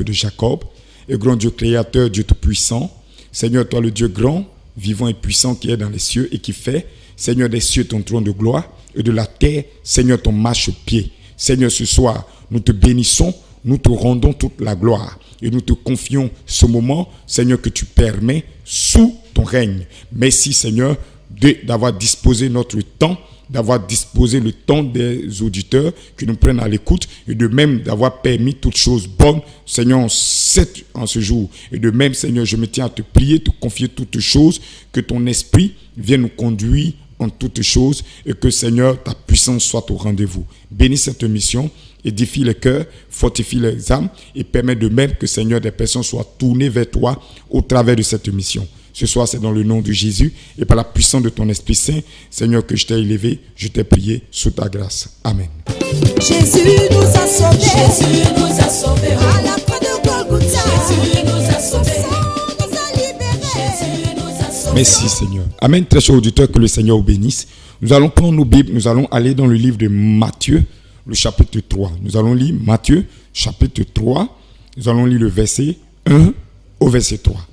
de Jacob, et grand Dieu créateur, Dieu tout-puissant. Seigneur, toi le Dieu grand, vivant et puissant qui est dans les cieux et qui fait, Seigneur des cieux, ton trône de gloire, et de la terre, Seigneur, ton marchepied. Seigneur, ce soir, nous te bénissons, nous te rendons toute la gloire. Et nous te confions ce moment, Seigneur, que tu permets sous ton règne. Merci, Seigneur, d'avoir disposé notre temps, d'avoir disposé le temps des auditeurs qui nous prennent à l'écoute et de même d'avoir permis toutes choses bonnes, Seigneur, en ce jour. Et de même, Seigneur, je me tiens à te prier, te confier toutes choses, que ton esprit vienne nous conduire en toutes choses et que, Seigneur, ta puissance soit au rendez-vous. Bénis cette mission, édifie les cœurs, fortifie les âmes et permet de même que, Seigneur, des personnes soient tournées vers toi au travers de cette mission. Ce soir, c'est dans le nom de Jésus et par la puissance de ton Esprit Saint, Seigneur, que je t'ai élevé, je t'ai prié sous ta grâce. Amen. Jésus nous a sauvés. Jésus nous a sauvés. À la croix de Golgotha. Jésus nous a sauvés. Nous a libérés. Jésus nous a sauvés. Merci, Seigneur. Amen. Très chers auditeurs, que le Seigneur vous bénisse. Nous allons prendre nos Bibles, nous allons aller dans le livre de Matthieu, le chapitre 3. Nous allons lire Matthieu, chapitre 3. Nous allons lire le verset 1 au verset 3.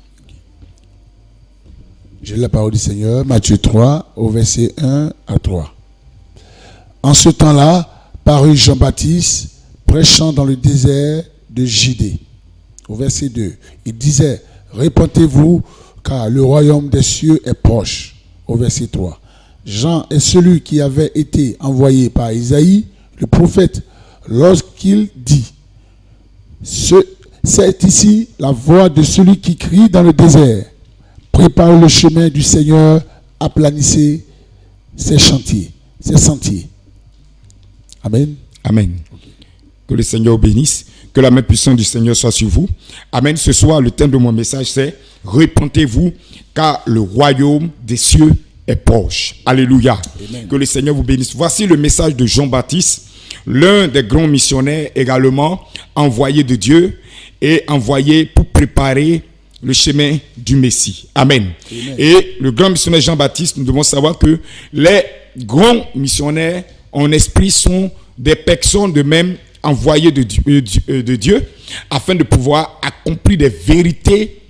J'ai la parole du Seigneur, Matthieu 3, au verset 1 à 3. En ce temps-là, parut Jean-Baptiste, prêchant dans le désert de Judée. Au verset 2, il disait, répentez-vous, car le royaume des cieux est proche. Au verset 3, Jean est celui qui avait été envoyé par Isaïe, le prophète, lorsqu'il dit, c'est ici la voix de celui qui crie dans le désert. Prépare le chemin du Seigneur, aplanissez ses sentiers. Amen. Amen. Que le Seigneur bénisse, que la main puissante du Seigneur soit sur vous. Amen. Ce soir, le thème de mon message, c'est « Repentez-vous, car le royaume des cieux est proche. » Alléluia. Amen. Que le Seigneur vous bénisse. Voici le message de Jean-Baptiste, l'un des grands missionnaires également, envoyé de Dieu et envoyé pour préparer le chemin du Messie. Amen. Amen. Et le grand missionnaire Jean-Baptiste, nous devons savoir que les grands missionnaires en esprit sont des personnes de même envoyées de Dieu afin de pouvoir accomplir des vérités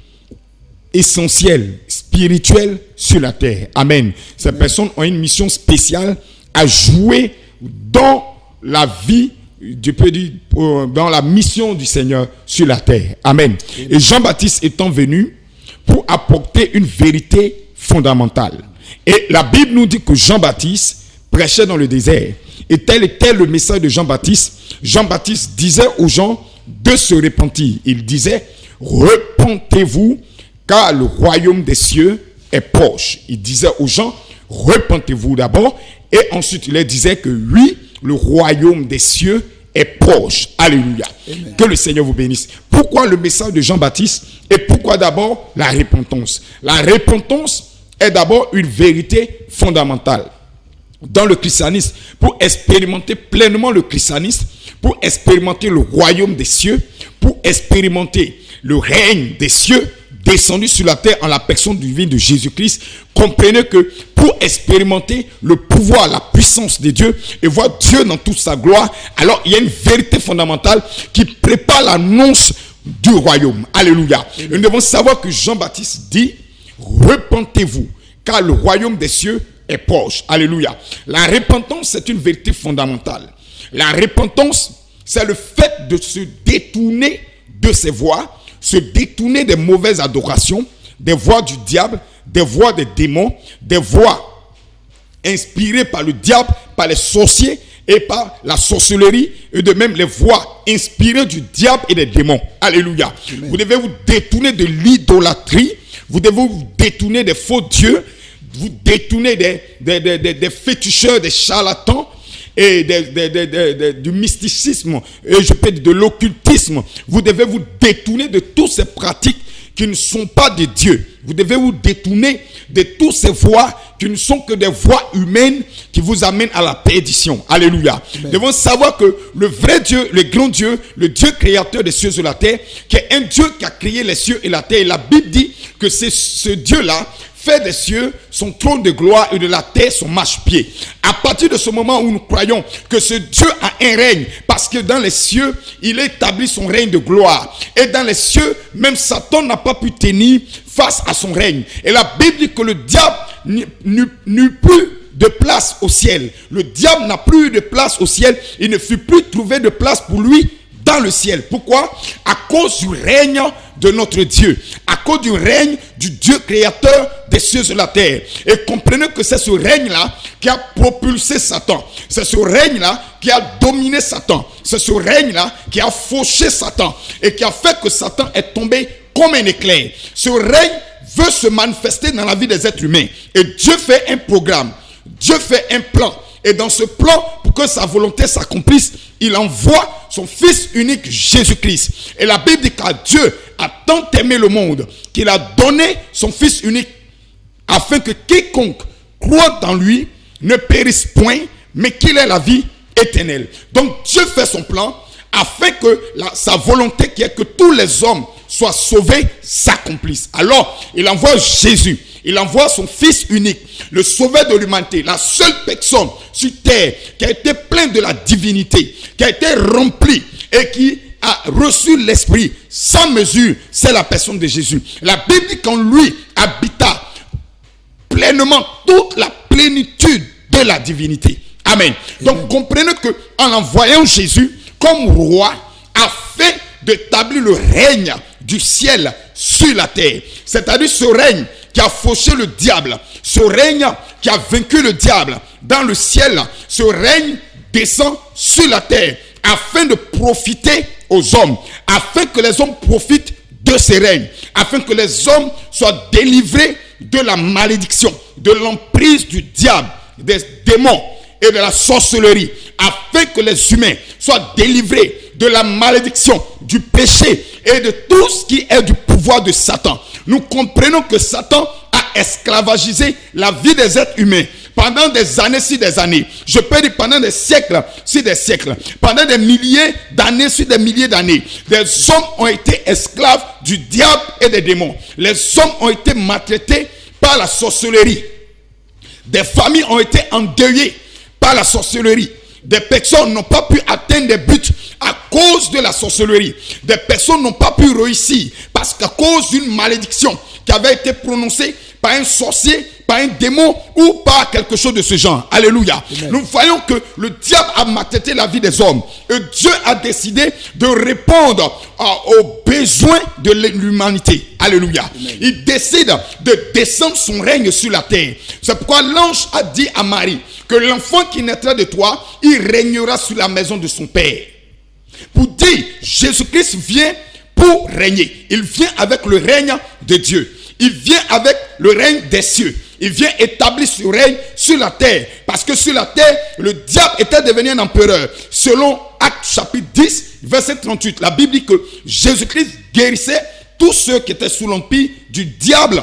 essentielles, spirituelles sur la terre. Amen. Ces personnes ont une mission spéciale à jouer dans la vie, Dieu peut dire, dans la mission du Seigneur sur la terre. Amen. Et Jean-Baptiste étant venu pour apporter une vérité fondamentale. Et la Bible nous dit que Jean-Baptiste prêchait dans le désert. Et tel était le message de Jean-Baptiste. Jean-Baptiste disait aux gens de se repentir. Il disait, repentez-vous, car le royaume des cieux est proche. Il disait aux gens, repentez-vous d'abord. Et ensuite, il leur disait que oui, le royaume des cieux est proche. Alléluia. Amen. Que le Seigneur vous bénisse. Pourquoi le message de Jean-Baptiste et pourquoi d'abord la repentance? La repentance est d'abord une vérité fondamentale. Dans le christianisme, pour expérimenter pleinement le christianisme, pour expérimenter le royaume des cieux, pour expérimenter le règne des cieux descendu sur la terre en la personne divine de Jésus-Christ, comprenez que pour expérimenter le pouvoir, la puissance de Dieu et voir Dieu dans toute sa gloire, alors il y a une vérité fondamentale qui prépare l'annonce du royaume. Alléluia. Et nous devons savoir que Jean-Baptiste dit, repentez-vous, car le royaume des cieux est proche. Alléluia. La repentance, c'est une vérité fondamentale. La repentance, c'est le fait de se détourner de ses voies, se détourner des mauvaises adorations, des voies du diable, des voies des démons, des voies inspirées par le diable, par les sorciers et par la sorcellerie, et de même les voies inspirées du diable et des démons. Alléluia. Amen. Vous devez vous détourner de l'idolâtrie, vous devez vous détourner des faux dieux, vous détourner des féticheurs, des charlatans, et du mysticisme, et je peux dire de l'occultisme. Vous devez vous détourner de toutes ces pratiques qui ne sont pas de Dieu. Vous devez vous détourner de toutes ces voies qui ne sont que des voies humaines qui vous amènent à la perdition. Alléluia. Nous devons savoir que le vrai Dieu, le grand Dieu, le Dieu créateur des cieux et de la terre, qui est un Dieu qui a créé les cieux et la terre, et la Bible dit que c'est ce Dieu-là fait des cieux son trône de gloire et de la terre son marchepied. À partir de ce moment où nous croyons que ce Dieu a un règne, parce que dans les cieux, il établit son règne de gloire. Et dans les cieux, même Satan n'a pas pu tenir face à son règne. Et la Bible dit que le diable n'eut plus de place au ciel. Le diable n'a plus eu de place au ciel. Il ne fut plus trouvé de place pour lui dans le ciel. Pourquoi? À cause du règne de notre Dieu. À cause du règne du Dieu créateur des cieux et de la terre. Et comprenez que c'est ce règne-là qui a propulsé Satan. C'est ce règne-là qui a dominé Satan. C'est ce règne-là qui a fauché Satan. Et qui a fait que Satan est tombé comme un éclair. Ce règne veut se manifester dans la vie des êtres humains. Et Dieu fait un programme. Dieu fait un plan. Et dans ce plan, pour que sa volonté s'accomplisse, il envoie son Fils unique Jésus-Christ. Et la Bible dit que Dieu a tant aimé le monde qu'il a donné son Fils unique afin que quiconque croit en lui ne périsse point, mais qu'il ait la vie éternelle. Donc Dieu fait son plan afin que sa volonté qui est que tous les hommes soient sauvés s'accomplisse. Alors, il envoie Jésus. Il envoie son Fils unique, le sauveur de l'humanité, la seule personne sur terre qui a été pleine de la divinité, qui a été remplie et qui a reçu l'Esprit sans mesure, c'est la personne de Jésus. La Bible dit qu'en lui habita pleinement toute la plénitude de la divinité. Amen. Donc comprenez que en envoyant Jésus comme roi, afin d'établir le règne du ciel sur la terre, c'est-à-dire ce règne qui a fauché le diable, ce règne qui a vaincu le diable dans le ciel, ce règne descend sur la terre afin de profiter aux hommes, afin que les hommes profitent de ce règne, afin que les hommes soient délivrés de la malédiction, de l'emprise du diable, des démons et de la sorcellerie, afin que les humains soient délivrés de la malédiction, du péché et de tout ce qui est du pouvoir de Satan. Nous comprenons que Satan a esclavagisé la vie des êtres humains pendant des années sur des années. Je peux dire pendant des siècles sur des siècles. Pendant des milliers d'années sur des milliers d'années. Des hommes ont été esclaves du diable et des démons. Les hommes ont été maltraités par la sorcellerie. Des familles ont été endeuillées par la sorcellerie. Des personnes n'ont pas pu atteindre des buts à cause de la sorcellerie. Des personnes n'ont pas pu réussir parce qu'à cause d'une malédiction qui avait été prononcée par un sorcier, par un démon ou par quelque chose de ce genre. Alléluia. Amen. Nous voyons que le diable a maltraité la vie des hommes. Et Dieu a décidé de répondre aux besoins de l'humanité. Alléluia. Amen. Il décide de descendre son règne sur la terre. C'est pourquoi l'ange a dit à Marie que l'enfant qui naîtra de toi, il régnera sur la maison de son père. Pour dire, Jésus-Christ vient pour régner. Il vient avec le règne de Dieu. Il vient avec le règne des cieux. Il vient établir ce règne sur la terre. Parce que sur la terre, le diable était devenu un empereur. Selon Actes chapitre 10, verset 38, la Bible dit que Jésus-Christ guérissait tous ceux qui étaient sous l'empire du diable.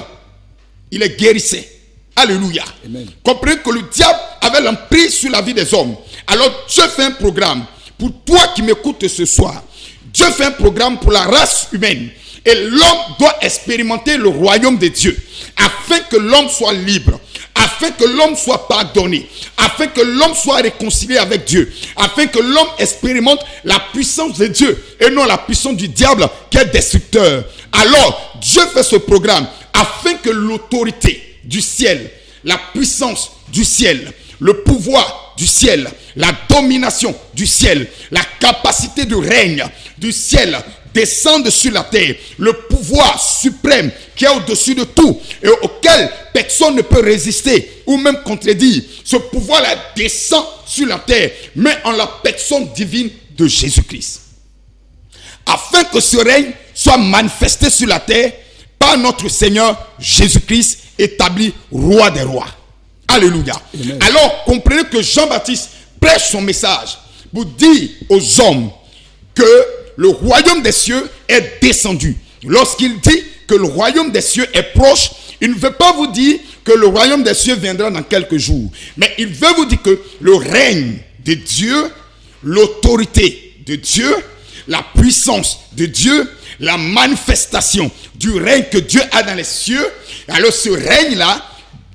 Il les guérissait. Alléluia. Amen. Comprenez que le diable avait l'emprise sur la vie des hommes. Alors Dieu fait un programme. Pour toi qui m'écoutes ce soir, Dieu fait un programme pour la race humaine. Et l'homme doit expérimenter le royaume de Dieu. Afin que l'homme soit libre. Afin que l'homme soit pardonné. Afin que l'homme soit réconcilié avec Dieu. Afin que l'homme expérimente la puissance de Dieu. Et non la puissance du diable qui est destructeur. Alors, Dieu fait ce programme. Afin que l'autorité du ciel, la puissance du ciel, le pouvoir du ciel, la domination du ciel, la capacité de règne du ciel descende sur la terre. Le pouvoir suprême qui est au-dessus de tout et auquel personne ne peut résister ou même contredire. Ce pouvoir-là descend sur la terre, mais en la personne divine de Jésus-Christ. Afin que ce règne soit manifesté sur la terre par notre Seigneur Jésus-Christ, établi roi des rois. Alléluia. Amen. Alors, comprenez que Jean-Baptiste prêche son message pour dire aux hommes que le royaume des cieux est descendu. Lorsqu'il dit que le royaume des cieux est proche, il ne veut pas vous dire que le royaume des cieux viendra dans quelques jours. Mais il veut vous dire que le règne de Dieu, l'autorité de Dieu, la puissance de Dieu, la manifestation du règne que Dieu a dans les cieux. Alors ce règne-là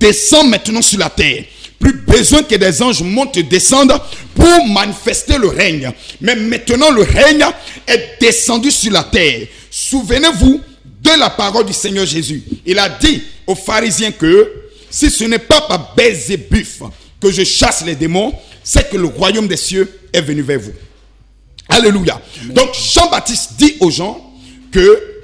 descend maintenant sur la terre. Plus besoin que des anges montent et descendent pour manifester le règne. Mais maintenant le règne est descendu sur la terre. Souvenez-vous de la parole du Seigneur Jésus. Il a dit aux pharisiens que si ce n'est pas par Belzébuf que je chasse les démons, c'est que le royaume des cieux est venu vers vous. Alléluia. Amen. Donc Jean-Baptiste dit aux gens que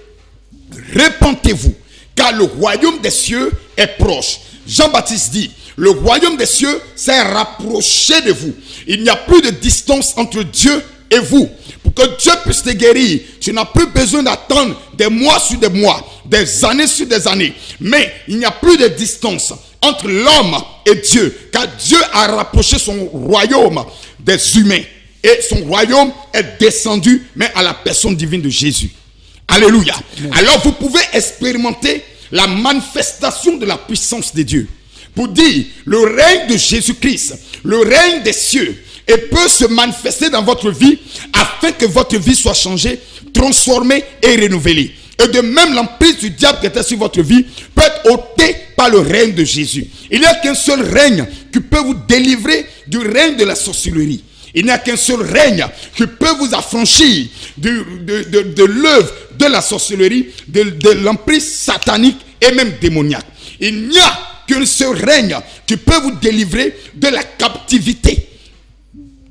répentez-vous, car le royaume des cieux est proche. Jean-Baptiste dit, le royaume des cieux s'est rapproché de vous. Il n'y a plus de distance entre Dieu et vous. Pour que Dieu puisse te guérir, tu n'as plus besoin d'attendre des mois sur des mois, des années sur des années. Mais il n'y a plus de distance entre l'homme et Dieu, car Dieu a rapproché son royaume des humains. Et son royaume est descendu, mais à la personne divine de Jésus. Alléluia. Amen. Alors vous pouvez expérimenter la manifestation de la puissance de Dieu. Pour dire, le règne de Jésus-Christ, le règne des cieux, et peut se manifester dans votre vie afin que votre vie soit changée, transformée et renouvelée. Et de même, l'emprise du diable qui était sur votre vie peut être ôtée par le règne de Jésus. Il n'y a qu'un seul règne qui peut vous délivrer du règne de la sorcellerie. Il n'y a qu'un seul règne qui peut vous affranchir de l'œuvre de la sorcellerie, de l'emprise satanique et même démoniaque. Il n'y a qu'un seul règne qui peut vous délivrer de la captivité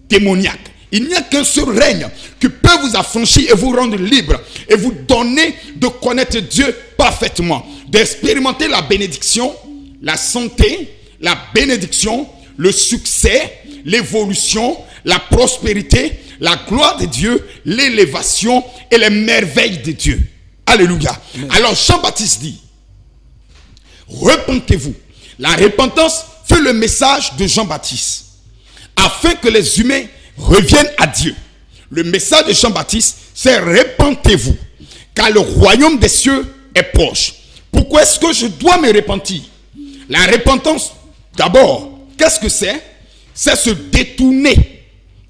démoniaque. Il n'y a qu'un seul règne qui peut vous affranchir et vous rendre libre et vous donner de connaître Dieu parfaitement, d'expérimenter la bénédiction, la santé, la bénédiction, le succès, l'évolution, la prospérité, la gloire de Dieu, l'élévation et les merveilles de Dieu. Alléluia. Amen. Alors Jean-Baptiste dit, repentez-vous. La repentance fut le message de Jean-Baptiste afin que les humains reviennent à Dieu. Le message de Jean-Baptiste, c'est repentez-vous, car le royaume des cieux est proche. Pourquoi est-ce que je dois me repentir? La repentance, d'abord, qu'est-ce que c'est? C'est se détourner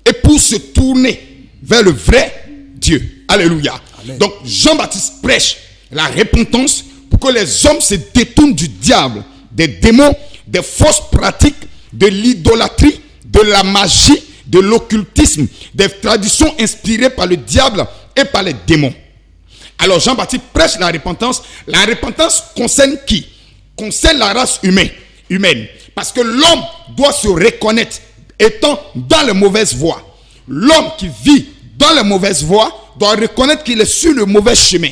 et pour se tourner vers le vrai Dieu. Alléluia. Amen. Donc Jean-Baptiste prêche la repentance pour que les hommes se détournent du diable, des démons, des fausses pratiques, de l'idolâtrie, de la magie, de l'occultisme, des traditions inspirées par le diable et par les démons. Alors Jean-Baptiste prêche la repentance. La repentance concerne qui? Concerne la race humaine. Parce que l'homme doit se reconnaître étant dans les mauvaises voies. L'homme qui vit dans les mauvaises voies doit reconnaître qu'il est sur le mauvais chemin.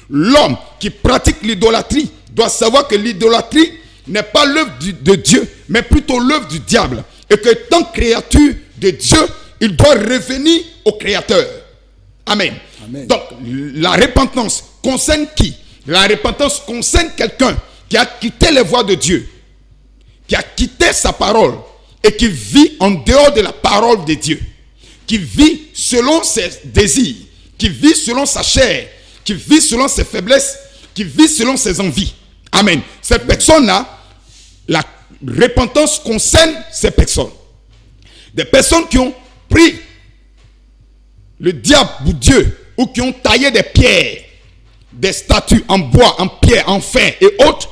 L'homme qui pratique l'idolâtrie doit savoir que l'idolâtrie n'est pas l'œuvre de Dieu, mais plutôt l'œuvre du diable. Et que tant créature de Dieu, il doit revenir au Créateur. Amen. Amen. Donc, la repentance concerne qui? La repentance concerne quelqu'un qui a quitté les voies de Dieu, qui a quitté sa parole et qui vit en dehors de la parole de Dieu, qui vit selon ses désirs, qui vit selon sa chair, qui vit selon ses faiblesses, qui vit selon ses envies. Amen. Ces personnes-là, la repentance concerne ces personnes. Des personnes qui ont pris le diable ou Dieu, ou qui ont taillé des pierres, des statues en bois, en pierre, en fer et autres,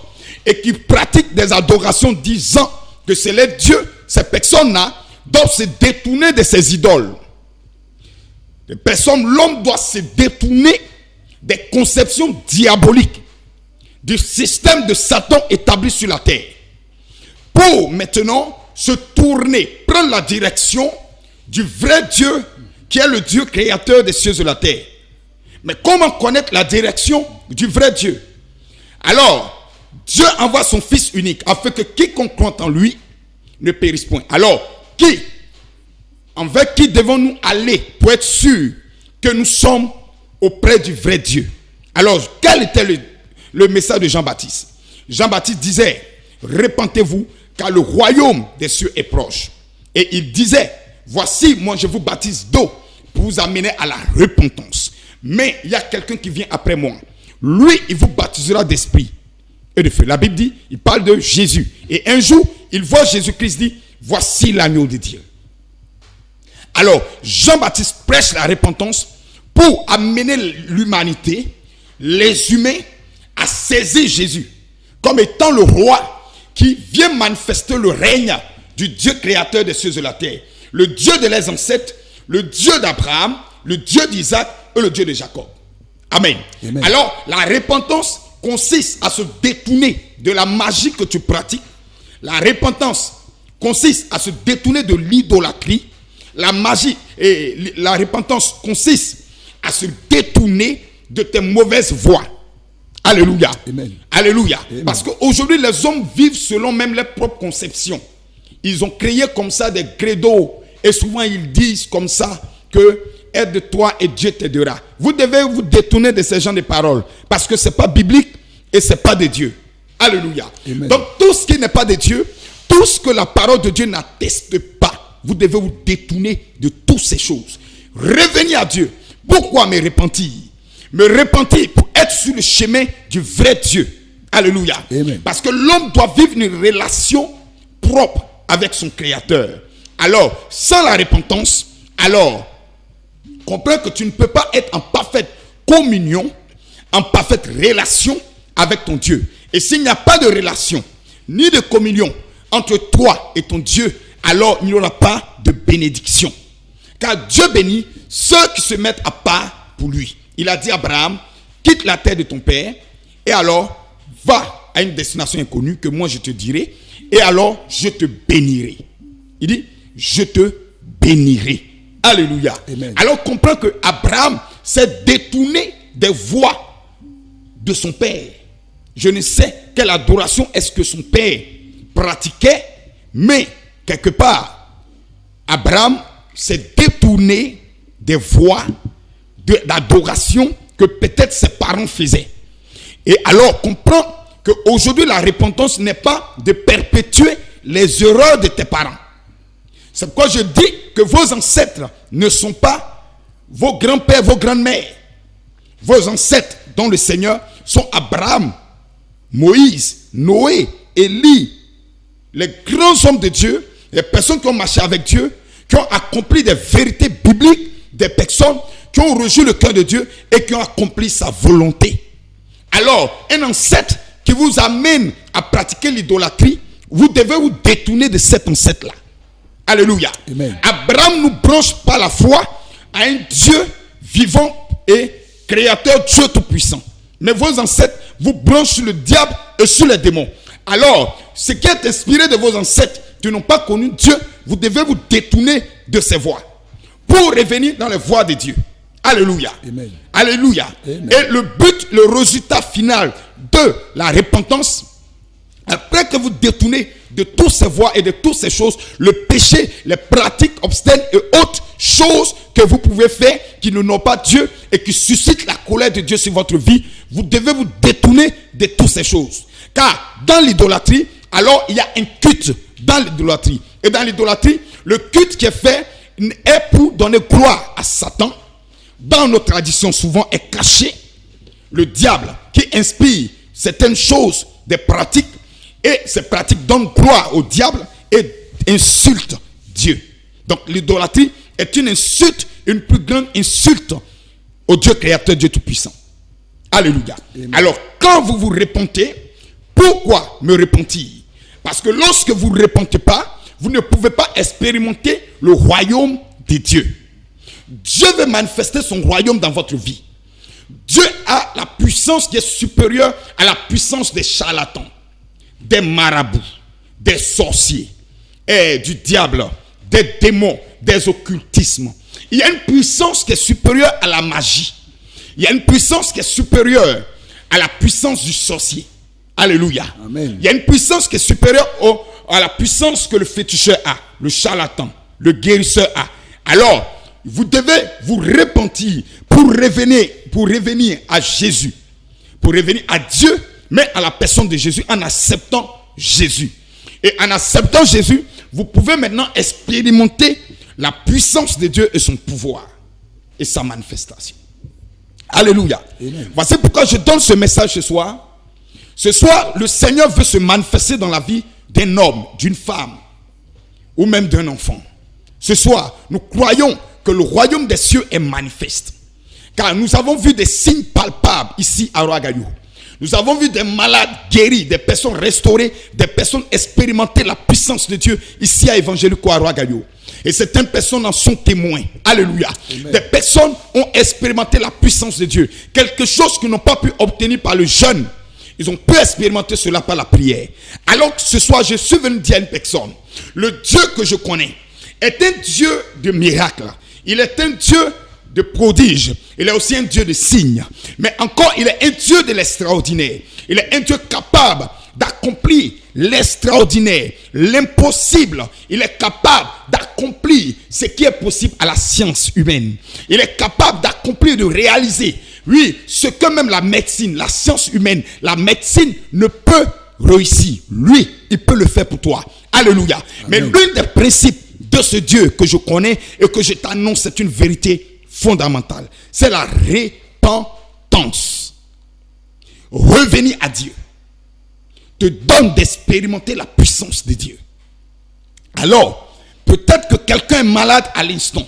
et qui pratiquent des adorations disant que c'est les dieux. Ces personnes-là doivent se détourner de ces idoles. Les personnes, l'homme doit se détourner des conceptions diaboliques, du système de Satan établi sur la terre, pour maintenant se tourner, prendre la direction du vrai Dieu qui est le Dieu créateur des cieux et de la terre. Mais comment connaître la direction du vrai Dieu? Alors, Dieu envoie son Fils unique afin que quiconque croit en lui ne périsse point. Alors, envers qui devons-nous aller pour être sûrs que nous sommes auprès du vrai Dieu? Alors, quel était le message de Jean-Baptiste? Jean-Baptiste disait, repentez-vous, car le royaume des cieux est proche. Et il disait, voici, moi je vous baptise d'eau pour vous amener à la repentance. Mais il y a quelqu'un qui vient après moi. Lui, il vous baptisera d'esprit et de feu. La Bible dit, il parle de Jésus. Et un jour, il voit Jésus-Christ dit, voici l'agneau de Dieu. Alors, Jean-Baptiste prêche la repentance pour amener l'humanité, les humains, à saisir Jésus comme étant le roi qui vient manifester le règne du Dieu créateur des cieux et de la terre, le Dieu de leurs ancêtres, le Dieu d'Abraham, le Dieu d'Isaac et le Dieu de Jacob. Amen. Amen. Alors, la repentance consiste à se détourner de la magie que tu pratiques. La repentance consiste à se détourner de l'idolâtrie. La magie et la repentance consiste à se détourner de tes mauvaises voies. Alléluia. Amen. Alléluia. Amen. Parce qu'aujourd'hui, les hommes vivent selon même leurs propres conceptions. Ils ont créé comme ça des credos. Et souvent, ils disent comme ça que aide-toi et Dieu t'aidera. Vous devez vous détourner de ces genres de paroles. Parce que ce n'est pas biblique et ce n'est pas de Dieu. Alléluia. Amen. Donc, tout ce qui n'est pas de Dieu, tout ce que la parole de Dieu n'atteste pas, vous devez vous détourner de toutes ces choses. Revenez à Dieu. Pourquoi me repentir? Me repentir pour être sur le chemin du vrai Dieu. Alléluia. Amen. Parce que l'homme doit vivre une relation propre avec son Créateur. Alors, sans la repentance, alors, comprends que tu ne peux pas être en parfaite communion, en parfaite relation avec ton Dieu. Et s'il n'y a pas de relation, ni de communion entre toi et ton Dieu, alors il n'y aura pas de bénédiction. Car Dieu bénit ceux qui se mettent à part pour lui. Il a dit à Abraham, quitte la terre de ton père, et alors va à une destination inconnue que moi je te dirai, et alors je te bénirai. Il dit, je te bénirai. Alléluia. Amen. Alors comprends que Abraham s'est détourné des voies de son père. Je ne sais quelle adoration est-ce que son père pratiquait, mais quelque part, Abraham s'est détourné des voies d'adoration que peut-être ses parents faisaient. Et alors comprends qu'aujourd'hui la repentance n'est pas de perpétuer les erreurs de tes parents. C'est pourquoi je dis que vos ancêtres ne sont pas vos grands-pères, vos grandes-mères. Vos ancêtres dans le Seigneur sont Abraham, Moïse, Noé, Élie, les grands hommes de Dieu, les personnes qui ont marché avec Dieu, qui ont accompli des vérités bibliques, des personnes qui ont rejoint le cœur de Dieu et qui ont accompli sa volonté. Alors, un ancêtre qui vous amène à pratiquer l'idolâtrie, vous devez vous détourner de cet ancêtre-là. Alléluia. Amen. Abraham nous branche par la foi à un Dieu vivant et créateur, Dieu tout-puissant. Mais vos ancêtres vous branchent sur le diable et sur les démons. Alors, ce qui est inspiré de vos ancêtres qui n'ont pas connu Dieu, vous devez vous détourner de ces voies pour revenir dans les voies de Dieu. Alléluia. Amen. Alléluia. Amen. Et le but, le résultat final de la repentance, après que vous détournez de toutes ces voies et de toutes ces choses, le péché, les pratiques obscènes et autres choses que vous pouvez faire qui n'ont pas Dieu et qui suscitent la colère de Dieu sur votre vie, vous devez vous détourner de toutes ces choses. Car dans l'idolâtrie, alors il y a un culte dans l'idolâtrie. Et dans l'idolâtrie, le culte qui est fait est pour donner gloire à Satan. Dans nos traditions, souvent est caché le diable qui inspire certaines choses, des pratiques, et ces pratiques donnent gloire au diable et insultent Dieu. Donc l'idolâtrie est une insulte, une plus grande insulte au Dieu créateur, Dieu tout-puissant. Alléluia. Amen. Alors quand vous vous repentez, pourquoi me repentir? Parce que lorsque vous ne repentez pas, vous ne pouvez pas expérimenter le royaume de Dieu. Dieu veut manifester son royaume dans votre vie. Dieu a la puissance qui est supérieure à la puissance des charlatans, des marabouts, des sorciers, et du diable, des démons, des occultismes. Il y a une puissance qui est supérieure à la magie. Il y a une puissance qui est supérieure à la puissance du sorcier. Alléluia. Amen. Il y a une puissance qui est supérieure à la puissance que le féticheur a, le charlatan, le guérisseur a. Alors, vous devez vous repentir pour revenir à Jésus, pour revenir à Dieu, mais à la personne de Jésus, en acceptant Jésus. Et en acceptant Jésus, vous pouvez maintenant expérimenter la puissance de Dieu et son pouvoir et sa manifestation. Alléluia. Amen. Voici pourquoi je donne ce message ce soir. Ce soir, le Seigneur veut se manifester dans la vie d'un homme, d'une femme, ou même d'un enfant. Ce soir, nous croyons que le royaume des cieux est manifeste. Car nous avons vu des signes palpables ici à Ouagadougou. Nous avons vu des malades guéris, des personnes restaurées, des personnes expérimenter la puissance de Dieu ici à Évangélico à Ouagadougou. Et certaines personnes en sont témoins. Alléluia. Amen. Des personnes ont expérimenté la puissance de Dieu. Quelque chose qu'ils n'ont pas pu obtenir par le jeûne. Ils ont pu expérimenter cela par la prière. Alors que ce soir, je suis venu dire à une personne, le Dieu que je connais est un Dieu de miracles. Il est un Dieu de prodiges. Il est aussi un Dieu de signes. Mais encore, il est un Dieu de l'extraordinaire. Il est un Dieu capable d'accomplir l'extraordinaire, l'impossible. Il est capable d'accomplir ce qui est possible à la science humaine. Il est capable d'accomplir, de réaliser, oui, ce que même la médecine, la science humaine, la médecine ne peut réussir. Lui, il peut le faire pour toi. Alléluia. Amen. Mais l'un des principes de ce Dieu que je connais et que je t'annonce, c'est une vérité fondamentale. C'est la repentance. Revenir à Dieu te donne d'expérimenter la puissance de Dieu. Alors, peut-être que quelqu'un est malade à l'instant.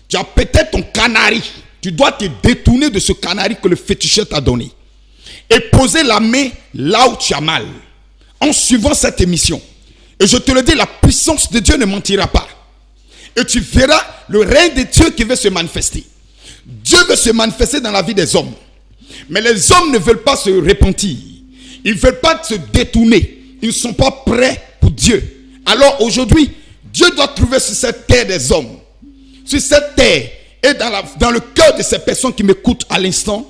Tu as peut-être ton canari. Tu dois te détourner de ce canari que le féticheur t'a donné. Et poser la main là où tu as mal. En suivant cette émission. Et je te le dis, la puissance de Dieu ne mentira pas. Et tu verras le règne de Dieu qui veut se manifester. Dieu veut se manifester dans la vie des hommes. Mais les hommes ne veulent pas se repentir. Ils ne veulent pas se détourner. Ils ne sont pas prêts pour Dieu. Alors aujourd'hui, Dieu doit trouver sur cette terre des hommes. Sur cette terre et dans le cœur de ces personnes qui m'écoutent à l'instant,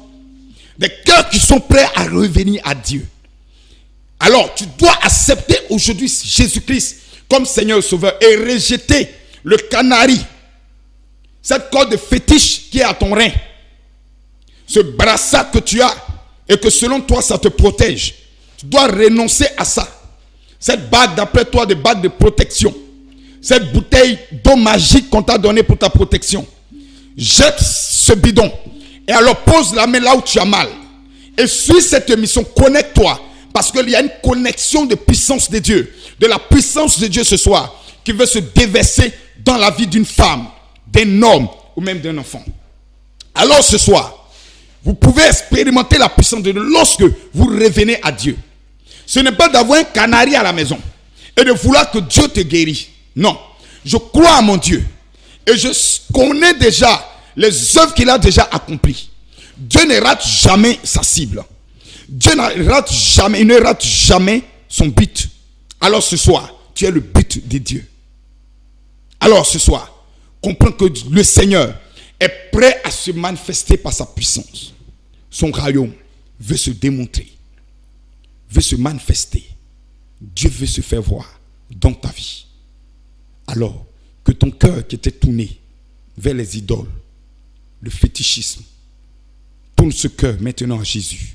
des cœurs qui sont prêts à revenir à Dieu. Alors, tu dois accepter aujourd'hui Jésus-Christ comme Seigneur et Sauveur et rejeter le canari, cette corde de fétiche qui est à ton rein, ce brassard que tu as et que selon toi ça te protège. Tu dois renoncer à ça. Cette bague d'après toi, de bague de protection, cette bouteille d'eau magique qu'on t'a donnée pour ta protection. Jette ce bidon et alors pose la main là où tu as mal. Et suis cette émission, connecte-toi. Parce qu'il y a une connexion de puissance de Dieu, de la puissance de Dieu ce soir, qui veut se déverser dans la vie d'une femme, d'un homme ou même d'un enfant. Alors ce soir, vous pouvez expérimenter la puissance de Dieu lorsque vous revenez à Dieu. Ce n'est pas d'avoir un canari à la maison et de vouloir que Dieu te guérisse. Non, je crois à mon Dieu et je connais déjà les œuvres qu'il a déjà accomplies. Dieu ne rate jamais sa cible. Dieu ne rate jamais, il ne rate jamais son but. Alors ce soir, tu es le but de Dieu. Alors ce soir, comprends que le Seigneur est prêt à se manifester par sa puissance. Son royaume veut se démontrer, veut se manifester. Dieu veut se faire voir dans ta vie. Alors que ton cœur qui était tourné vers les idoles, le fétichisme, tourne ce cœur maintenant à Jésus.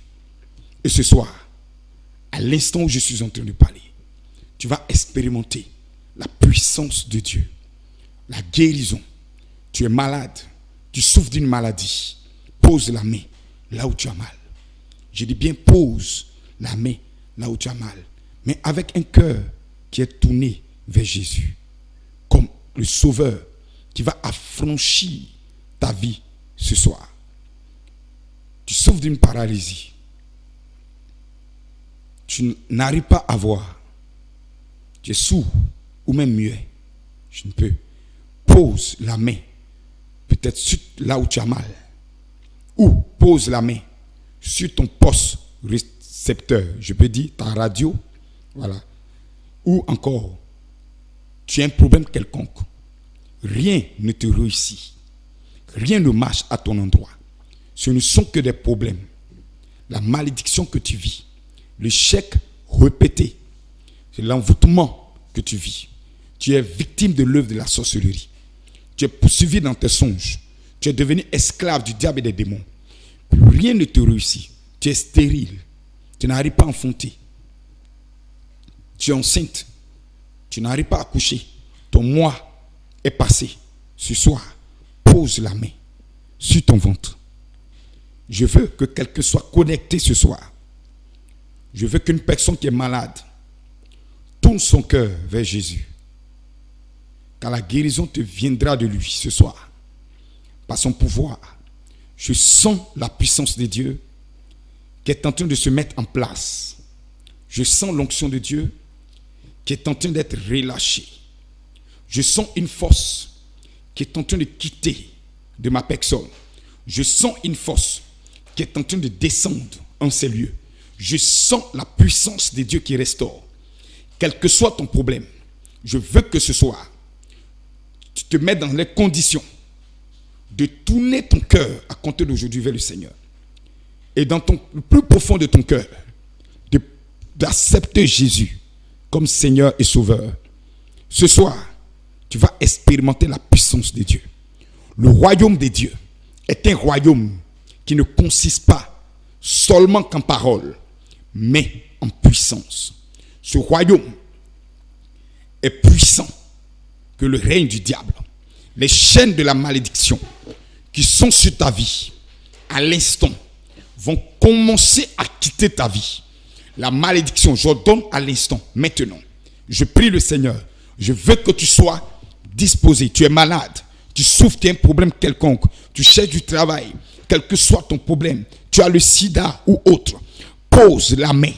Et ce soir, à l'instant où je suis en train de parler, tu vas expérimenter la puissance de Dieu, la guérison. Tu es malade, tu souffres d'une maladie. Pose la main là où tu as mal. Je dis bien pose la main là où tu as mal. Mais avec un cœur qui est tourné vers Jésus. Comme le Sauveur qui va affranchir ta vie ce soir. Tu souffres d'une paralysie. Tu n'arrives pas à voir. Tu es sourd ou même muet. Je ne peux. Pose la main. Peut-être sur là où tu as mal. Ou pose la main sur ton poste récepteur. Je peux dire ta radio. Voilà. Ou encore, tu as un problème quelconque. Rien ne te réussit. Rien ne marche à ton endroit. Ce ne sont que des problèmes. La malédiction que tu vis. L'échec répété. C'est l'envoûtement que tu vis. Tu es victime de l'œuvre de la sorcellerie. Tu es poursuivi dans tes songes. Tu es devenu esclave du diable et des démons. Plus rien ne te réussit. Tu es stérile. Tu n'arrives pas à enfanter. Tu es enceinte. Tu n'arrives pas à accoucher. Ton mois est passé. Ce soir, pose la main sur ton ventre. Je veux que quelqu'un soit connecté ce soir. Je veux qu'une personne qui est malade tourne son cœur vers Jésus. Car la guérison te viendra de lui ce soir. Par son pouvoir, Je sens la puissance de Dieu qui est en train de se mettre en place. Je sens l'onction de Dieu qui est en train d'être relâchée. Je sens une force qui est en train de quitter de ma personne. Je sens une force qui est en train de descendre en ces lieux. Je sens la puissance de Dieu qui restaure. Quel que soit ton problème, je veux que ce soir, tu te mets dans les conditions de tourner ton cœur à compter d'aujourd'hui vers le Seigneur. Et dans le plus profond de ton cœur, d'accepter Jésus comme Seigneur et Sauveur. Ce soir, tu vas expérimenter la puissance de Dieu. Le royaume de Dieu est un royaume qui ne consiste pas seulement qu'en parole, mais en puissance. Ce royaume est puissant que le règne du diable. Les chaînes de la malédiction qui sont sur ta vie, à l'instant, vont commencer à quitter ta vie. La malédiction, j'ordonne à l'instant, maintenant. Je prie le Seigneur. Je veux que tu sois disposé. Tu es malade. Tu souffres d'un problème quelconque. Tu cherches du travail. Quel que soit ton problème. Tu as le sida ou autre. Pose la main.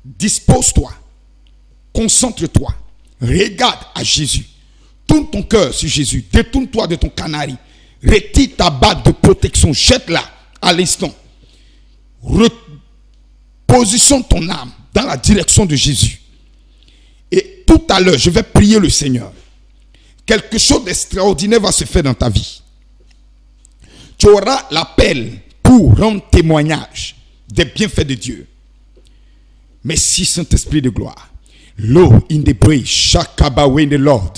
Dispose-toi. Concentre-toi. Regarde à Jésus. Tourne ton cœur sur Jésus. Détourne-toi de ton canari. Retire ta bague de protection. Jette-la à l'instant. Positionne ton âme dans la direction de Jésus. Et tout à l'heure, je vais prier le Seigneur. Quelque chose d'extraordinaire va se faire dans ta vie. Tu auras l'appel pour rendre témoignage des bienfaits de Dieu. Merci Saint-Esprit de gloire. Lo in the bridge, shakaba way in the Lord.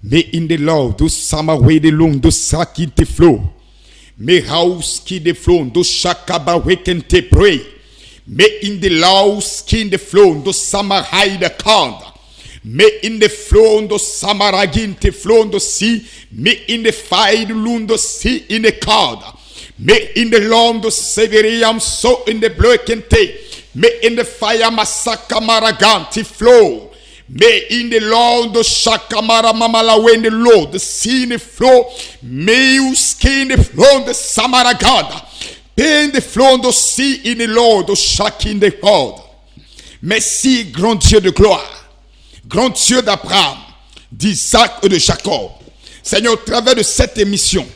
Me in the Lord, do sama way the long, do saki te flow. Me house ki the flow, do shakaba way can te pray. Me in the low skin the flow, do summer hide the card. Me in the flow, do summer again te flow, do see. Me in the fire, loon, do see in the card. Me in the long, do severium, so in the blood can take. Me in the fire, masaka maraganti flow. Me in the long, do shakamara mamala when the low, the sea in the flow. Me you skin the flow, the samaragada. In the flow de sea in the Lord, de chacun des cordes. Merci, grand Dieu de gloire, grand Dieu d'Abraham, d'Isaac et de Jacob. Seigneur, au travers de cette émission,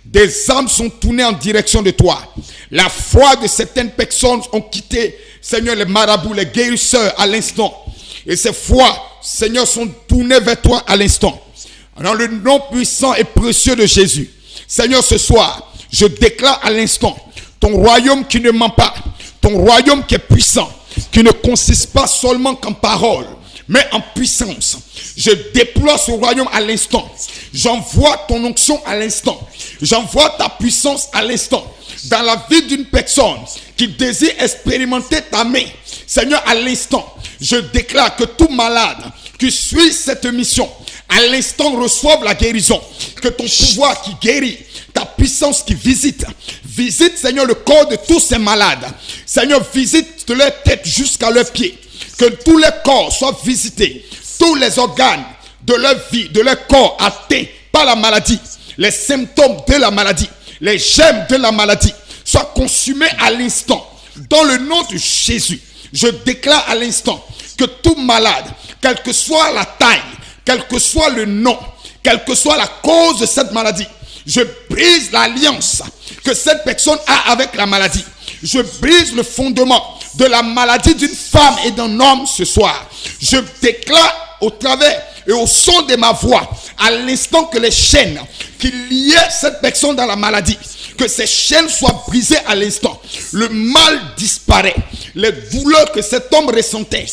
des âmes sont tournées en direction de toi. La foi de certaines personnes ont quitté, Seigneur, les marabouts, les guérisseurs à l'instant. Et ces foi, Seigneur, sont tournées vers toi à l'instant. Dans le nom puissant et précieux de Jésus. Seigneur, ce soir, je déclare à l'instant ton royaume qui ne ment pas, ton royaume qui est puissant, qui ne consiste pas seulement qu'en parole, mais en puissance. Je déploie ce royaume à l'instant. J'envoie ton onction à l'instant. J'envoie ta puissance à l'instant. Dans la vie d'une personne qui désire expérimenter ta main, Seigneur, à l'instant, je déclare que tout malade qui suit cette mission, à l'instant reçoive la guérison. Que ton pouvoir qui guérit, ta puissance qui visite, Seigneur, le corps de tous ces malades. Seigneur, visite de leur tête jusqu'à leurs pieds. Que tous les corps soient visités. Tous les organes de leur vie, de leur corps atteints par la maladie. Les symptômes de la maladie, les germes de la maladie soient consumés à l'instant. Dans le nom de Jésus, je déclare à l'instant que tout malade, quelle que soit la taille, quel que soit le nom, quelle que soit la cause de cette maladie, je brise l'alliance que cette personne a avec la maladie. Je brise le fondement de la maladie d'une femme et d'un homme ce soir. Je déclare au travers et au son de ma voix, à l'instant que les chaînes qui liaient cette personne dans la maladie, que ces chaînes soient brisées à l'instant. Le mal disparaît. Les douleurs que cet homme ressentait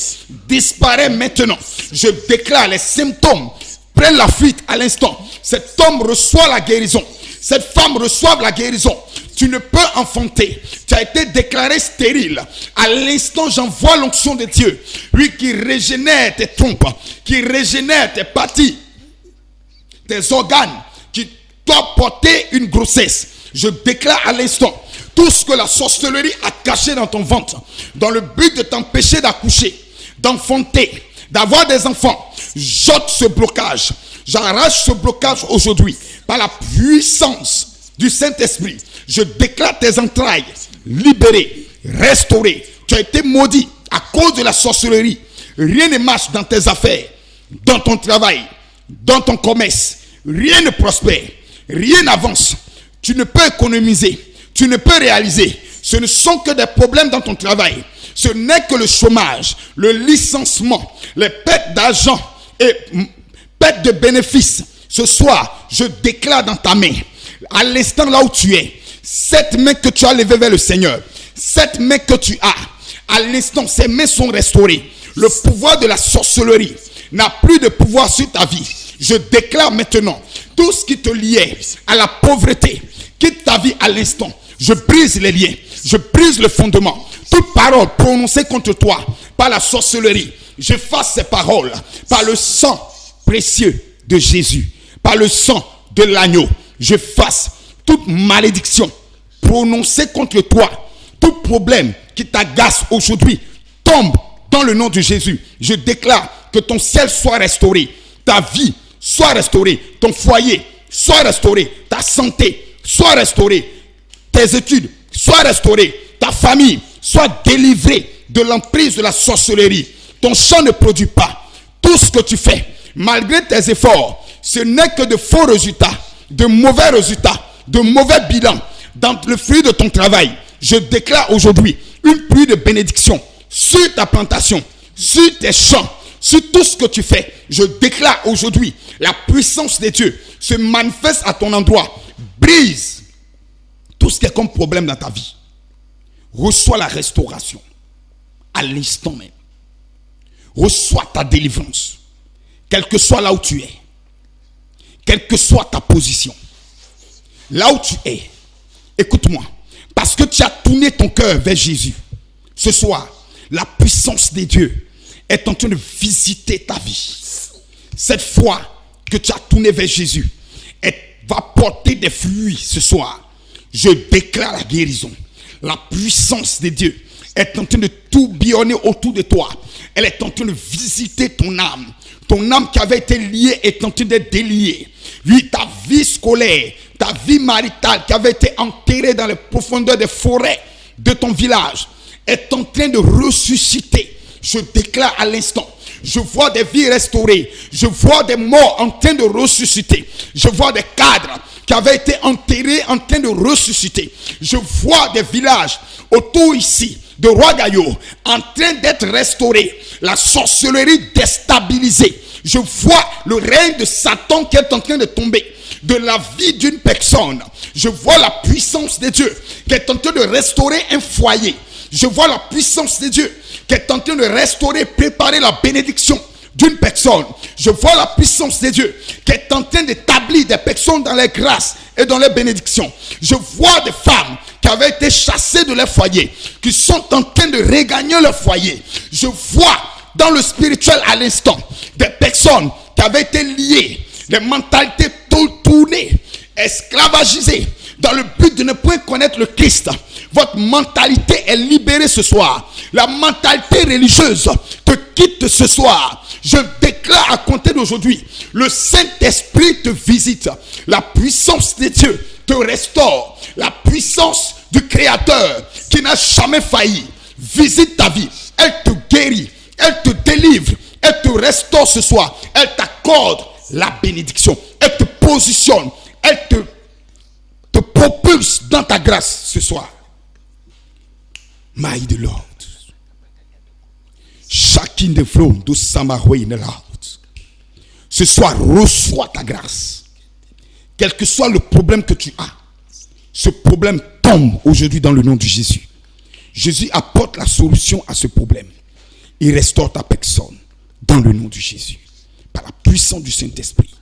disparaissent maintenant. Je déclare les symptômes prennent la fuite à l'instant. Cet homme reçoit la guérison. Cette femme reçoit la guérison. Tu ne peux enfanter. Tu as été déclaré stérile. À l'instant, j'envoie l'onction de Dieu. Lui qui régénère tes trompes, qui régénère tes parties, tes organes, qui doit porter une grossesse. Je déclare à l'instant tout ce que la sorcellerie a caché dans ton ventre, dans le but de t'empêcher d'accoucher, d'enfanter, d'avoir des enfants. J'ôte ce blocage. J'arrache ce blocage aujourd'hui par la puissance du Saint-Esprit, je déclare tes entrailles libérées, restaurées. Tu as été maudit à cause de la sorcellerie. Rien ne marche dans tes affaires, dans ton travail, dans ton commerce. Rien ne prospère, rien n'avance. Tu ne peux économiser, tu ne peux réaliser. Ce ne sont que des problèmes dans ton travail. Ce n'est que le chômage, le licenciement, les pertes d'argent et perte de bénéfices. Ce soir, je déclare dans ta main, à l'instant là où tu es, cette main que tu as levée vers le Seigneur, cette main que tu as, à l'instant, ces mains sont restaurées. Le pouvoir de la sorcellerie n'a plus de pouvoir sur ta vie. Je déclare maintenant, tout ce qui te liait à la pauvreté, quitte ta vie à l'instant. Je brise les liens, je brise le fondement. Toute parole prononcée contre toi par la sorcellerie, j'efface ces paroles par le sang précieux de Jésus, par le sang de l'agneau. J'efface toute malédiction prononcée contre toi. Tout problème qui t'agace aujourd'hui tombe dans le nom de Jésus. Je déclare que ton ciel soit restauré, ta vie soit restaurée, ton foyer soit restauré, ta santé soit restaurée, tes études soient restaurées, ta famille soit délivrée de l'emprise de la sorcellerie. Ton champ ne produit pas. Tout ce que tu fais, malgré tes efforts, ce n'est que de faux résultats, de mauvais résultats, de mauvais bilans dans le fruit de ton travail. Je déclare aujourd'hui une pluie de bénédiction sur ta plantation, sur tes champs, sur tout ce que tu fais. Je déclare aujourd'hui la puissance de Dieu se manifeste à ton endroit. Brise tout ce qui est comme problème dans ta vie. Reçois la restauration à l'instant même. Reçois ta délivrance. Quel que soit là où tu es. Quelle que soit ta position. Là où tu es. Écoute-moi. Parce que tu as tourné ton cœur vers Jésus. Ce soir, la puissance de Dieu est en train de visiter ta vie. Cette foi que tu as tourné vers Jésus va porter des fruits ce soir. Je déclare la guérison. La puissance de Dieu est en train de tourbillonner autour de toi. Elle est en train de visiter ton âme. Ton âme qui avait été liée est en train d'être déliée. Oui, ta vie scolaire, ta vie maritale qui avait été enterrée dans les profondeurs des forêts de ton village est en train de ressusciter. Je déclare à l'instant. Je vois des vies restaurées. Je vois des morts en train de ressusciter. Je vois des cadres qui avaient été enterrés en train de ressusciter. Je vois des villages autour ici de Roi-Gaillot en train d'être restaurés. La sorcellerie déstabilisée. Je vois le règne de Satan qui est en train de tomber de la vie d'une personne. Je vois la puissance de Dieu qui est en train de restaurer un foyer. Je vois la puissance de Dieu qui est en train de restaurer, préparer la bénédiction d'une personne. Je vois la puissance de Dieu qui est en train d'établir des personnes dans les grâces et dans les bénédictions. Je vois des femmes qui avaient été chassées de leur foyer, qui sont en train de regagner leur foyer. Je vois dans le spirituel à l'instant des personnes qui avaient été liées, des mentalités tournées, esclavagisées, dans le but de ne point connaître le Christ. Votre mentalité est libérée ce soir. La mentalité religieuse te quitte ce soir. Je déclare à compter d'aujourd'hui, le Saint-Esprit te visite. La puissance de Dieu te restaure. La puissance du Créateur qui n'a jamais failli visite ta vie. Elle te guérit, elle te délivre, elle te restaure ce soir. Elle t'accorde la bénédiction. Elle te positionne, elle te propulse dans ta grâce ce soir. My the Lord. Chacun de vous de Samaroué in the Lord. Ce soir, reçois ta grâce. Quel que soit le problème que tu as, ce problème tombe aujourd'hui dans le nom de Jésus. Jésus apporte la solution à ce problème. Il restaure ta personne dans le nom de Jésus. Par la puissance du Saint-Esprit,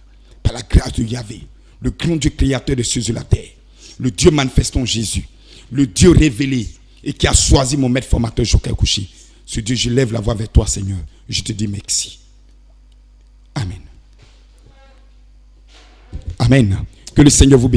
par la grâce de Yahvé, le grand Dieu créateur des cieux et de la terre, le Dieu manifestant Jésus, le Dieu révélé et qui a choisi mon maître formateur Joker Kouchi. Ce Dieu, je lève la voix vers toi, Seigneur. Je te dis merci. Amen. Amen. Que le Seigneur vous bénisse.